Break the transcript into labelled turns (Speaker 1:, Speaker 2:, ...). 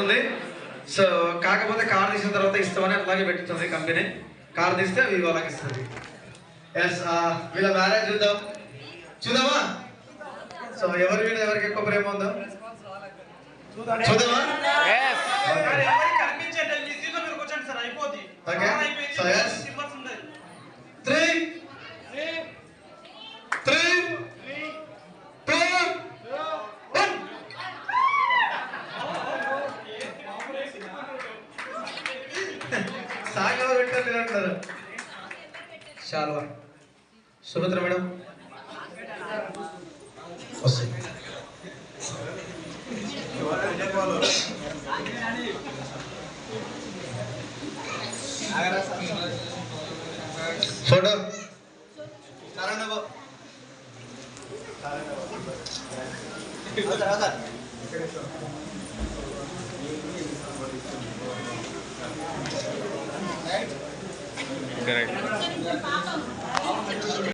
Speaker 1: ఉంది. సో కాకపోతే కార్ తీసిన తర్వాత ఇస్తామని అట్లాగే పెట్టుతుంది కంపెనీ. కార్ తీస్తే అవి వాళ్ళకి ఇస్తుంది. ఎస్, వీళ్ళ మ్యారేజ్ చూద్దామా? సో ఎవరికి ఎక్కువ ప్రేమ ఉందో చూద్దామా? ఓకే, సో ఎస్ 3 2 1 సాగి ఎవరు పెట్టారు అంటారు. శాల్వా సుభద్ర మేడం వస్తుంది. Photo
Speaker 2: correct.